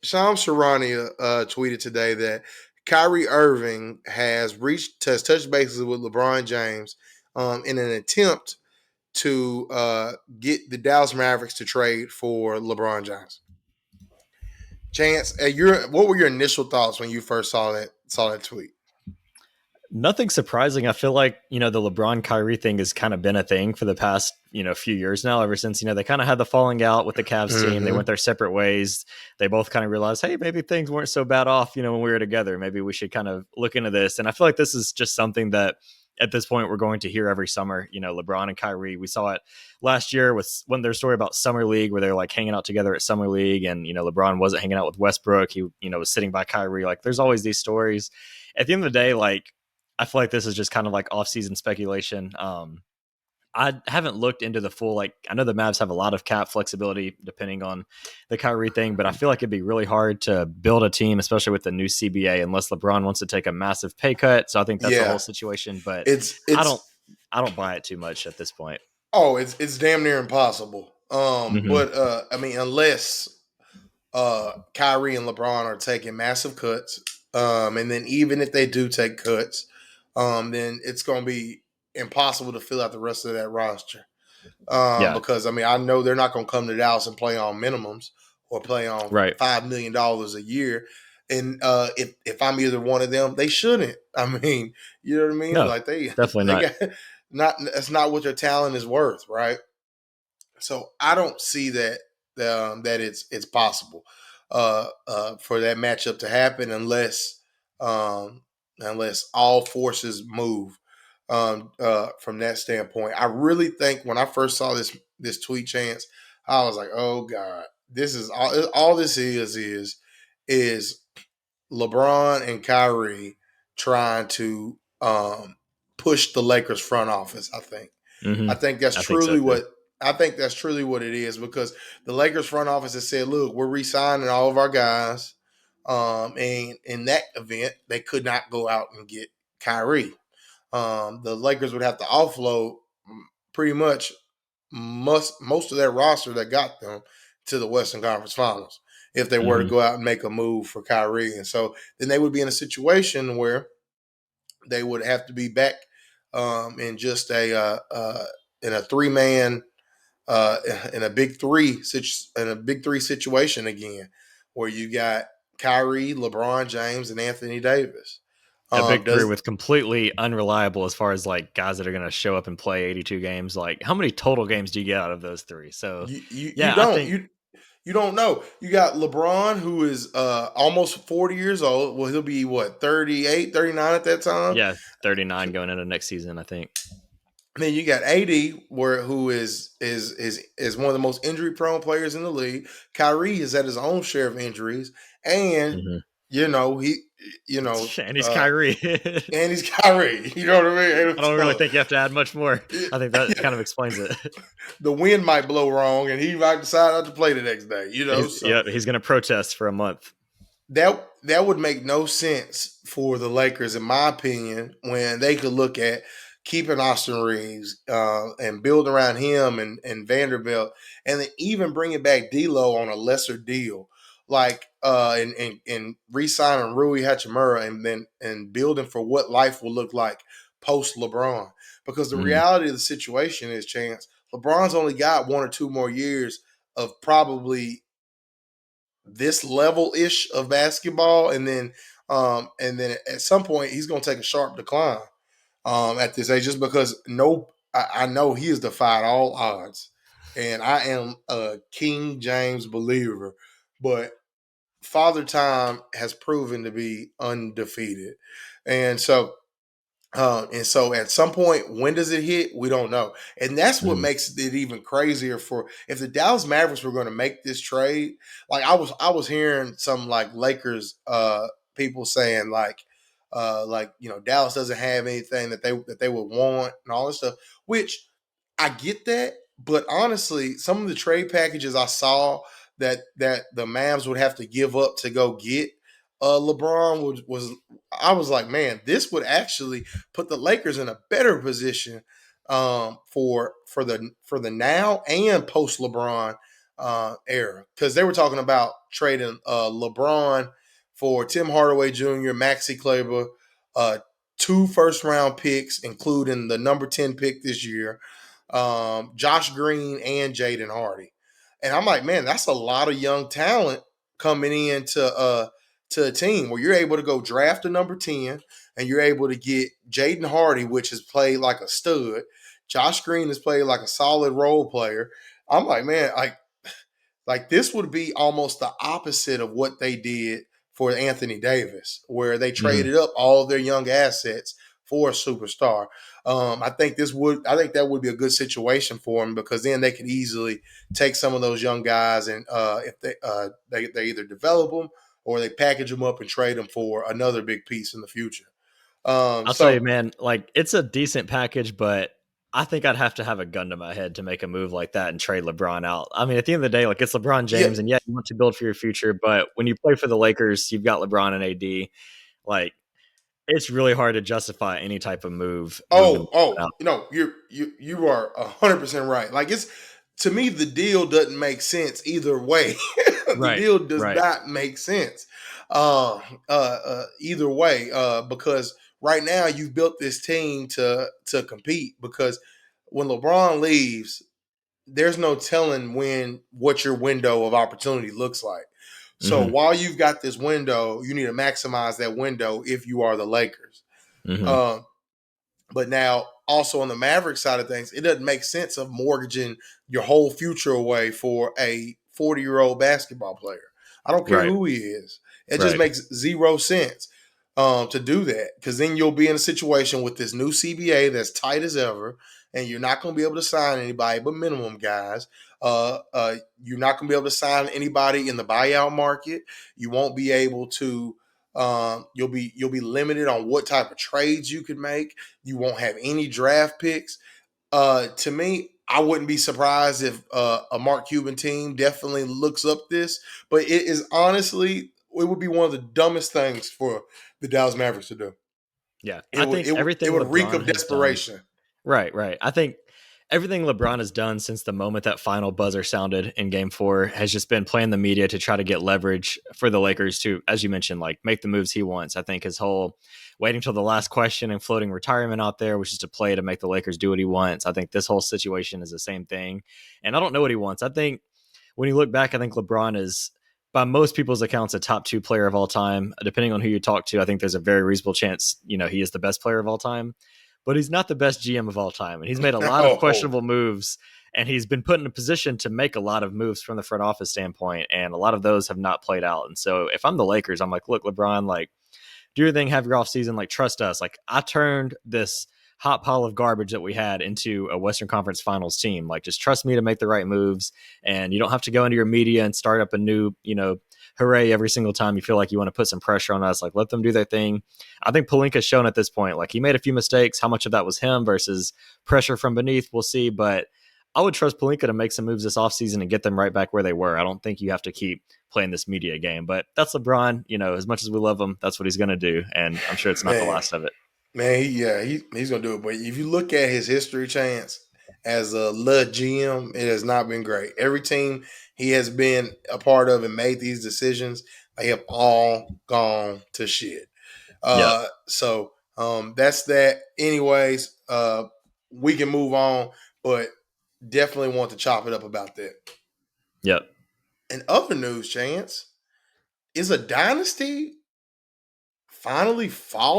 Shams Charania tweeted today that Kyrie Irving has touched bases with LeBron James in an attempt to get the Dallas Mavericks to trade for LeBron James. Chance, what were your initial thoughts when you first saw that tweet? Nothing surprising. I feel like, the LeBron Kyrie thing has kind of been a thing for the past, few years now, ever since, they kind of had the falling out with the Cavs team. They Mm-hmm. went their separate ways. They both kind of realized, hey, maybe things weren't so bad off, when we were together. Maybe we should kind of look into this. And I feel like this is just something that at this point we're going to hear every summer. LeBron and Kyrie, we saw it last year with when their story about Summer League, where they're like hanging out together at Summer League, and LeBron wasn't hanging out with Westbrook. He was sitting by Kyrie. Like, there's always these stories. At the end of the day, like, I feel like this is just kind of like off-season speculation. I haven't looked into the full, like, I know the Mavs have a lot of cap flexibility depending on the Kyrie thing, but I feel like it'd be really hard to build a team, especially with the new CBA, unless LeBron wants to take a massive pay cut. So I think that's the whole situation, but It's I don't buy it too much at this point. Oh, it's damn near impossible. But I mean, unless Kyrie and LeBron are taking massive cuts, and then even if they do take cuts, then it's going to be impossible to fill out the rest of that roster. Yeah. Because I mean, I know they're not going to come to Dallas and play on minimums or play on Right. $5 million a year. And if I'm either one of them, they shouldn't. I mean, you know what I mean? No, Like definitely not. That's not what their talent is worth, right? So I don't see that that it's possible for that matchup to happen unless all forces move from that standpoint. I really think when I first saw this tweet, Chance, I was like, oh God, this is all this is LeBron and Kyrie trying to push the Lakers front office. I think that's I think so truly too. what it is, because the Lakers front office has said, look, we're re-signing all of our guys. And in that event, they could not go out and get Kyrie. The Lakers would have to offload pretty much most of their roster that got them to the Western Conference Finals if they were to go out and make a move for Kyrie. And so then they would be in a situation where they would have to be back in just in a three-man in a big three situation again, where you got Kyrie, LeBron James, and Anthony Davis. A big three with completely unreliable as far as like guys that are going to show up and play 82 games. Like, how many total games do you get out of those three? So you I don't think you don't know. You got LeBron, who is almost 40 years old. Well, he'll be what, 38, 39 at that time. 39 going into next season, I think. Then you got AD, who is one of the most injury prone players in the league. Kyrie has had his own share of injuries, and And he's Kyrie. and he's Kyrie. You know what I mean? I don't really think you have to add much more. I think that kind of explains it. The wind might blow wrong, and he might decide not to play the next day. He's going to protest for a month. That would make no sense for the Lakers, in my opinion, when they could look at keeping Austin Reeves and build around him and Vanderbilt, and then even bringing back D'Lo on a lesser deal, like and re-signing Rui Hachimura, and building for what life will look like post LeBron. Because the reality of the situation is, Chance, LeBron's only got 1 or 2 more years of probably this level-ish of basketball, and then at some point he's going to take a sharp decline at this age, just because I know he has defied all odds, and I am a King James believer, but Father Time has proven to be undefeated, and so at some point, when does it hit? We don't know. And that's what makes it even crazier for if the Dallas Mavericks were going to make this trade. Like I was hearing some like Lakers people saying like Dallas doesn't have anything that they would want and all this stuff, which I get that, but honestly, some of the trade packages I saw that the Mavs would have to give up to go get LeBron was I was like, man, this would actually put the Lakers in a better position for the now and post LeBron era, because they were talking about trading LeBron for Tim Hardaway Jr., Maxi Kleber, uh, 2 first-round picks, including the number 10 pick this year, Josh Green, and Jaden Hardy. And I'm like, man, that's a lot of young talent coming in to a team where you're able to go draft a number 10 and you're able to get Jaden Hardy, which has played like a stud. Josh Green has played like a solid role player. I'm like, man, like this would be almost the opposite of what they did for Anthony Davis, where they Mhm. traded up all their young assets for a superstar. I think that would be a good situation for them, because then they could easily take some of those young guys and if they either develop them or they package them up and trade them for another big piece in the future. I'll tell So you, man, like it's a decent package, but I think I'd have to have a gun to my head to make a move like that and trade LeBron out. I mean, at the end of the day, like it's LeBron yeah, James, and yeah, you want to build for your future, but when you play for the Lakers, you've got LeBron and AD. Like it's really hard to justify any type of move moving out. You are 100% right. Like, it's, to me, the deal doesn't make sense either way. The Right, deal does right. not make sense either way, because right now you've built this team to compete. Because when LeBron leaves, there's no telling what your window of opportunity looks like. So Hmm. while you've got this window, you need to maximize that window if you are the Lakers. Hmm. Um, but now, also on the Maverick side of things, it doesn't make sense of mortgaging your whole future away for a 40-year-old basketball player. I don't care Right, who he is. It just right. makes zero sense to do that, because then you'll be in a situation with this new CBA that's tight as ever, and you're not going to be able to sign anybody but minimum guys. You're not going to be able to sign anybody in the buyout market. You won't be able to. You'll be limited on what type of trades you could make. You won't have any draft picks. To me, I wouldn't be surprised if a Mark Cuban team definitely looks up this, but it is honestly, it would be one of the dumbest things for the Dallas Mavericks to do. Yeah, It I would think it, would- it everything would reek LeBron of has done. desperation. Right, right. I think everything LeBron has done since the moment that final buzzer sounded in game 4 has just been playing the media to try to get leverage for the Lakers to, as you mentioned, like make the moves he wants. I think his whole waiting till the last question and floating retirement out there, which is to play to make the Lakers do what he wants. I think this whole situation is the same thing. And I don't know what he wants. I think when you look back, I think LeBron is, by most people's accounts, a top 2 player of all time. Depending on who you talk to, I think there's a very reasonable chance, he is the best player of all time, but he's not the best GM of all time. And he's made a lot of No. questionable moves, and he's been put in a position to make a lot of moves from the front office standpoint. And a lot of those have not played out. And so if I'm the Lakers, I'm like, look, LeBron, like, do your thing, have your off season, like trust us. Like I turned this hot pile of garbage that we had into a Western Conference Finals team. Like just trust me to make the right moves, and you don't have to go into your media and start up a new, hooray every single time you feel like you want to put some pressure on us. Like let them do their thing. I think Pelinka's shown at this point, like he made a few mistakes. How much of that was him versus pressure from beneath, we'll see. But I would trust Pelinka to make some moves this offseason and get them right back where they were. I don't think you have to keep playing this media game, but that's LeBron. As much as we love him, that's what he's going to do. And I'm sure it's not the Man, last of it. man, he's gonna do it. But if you look at his history, chance as a Le GM, it has not been great. Every team he has been a part of and made these decisions, they have all gone to shit. Yep. That's that. Anyways, we can move on, but definitely want to chop it up about that. Yep. In other news, Chance, is a dynasty finally falling?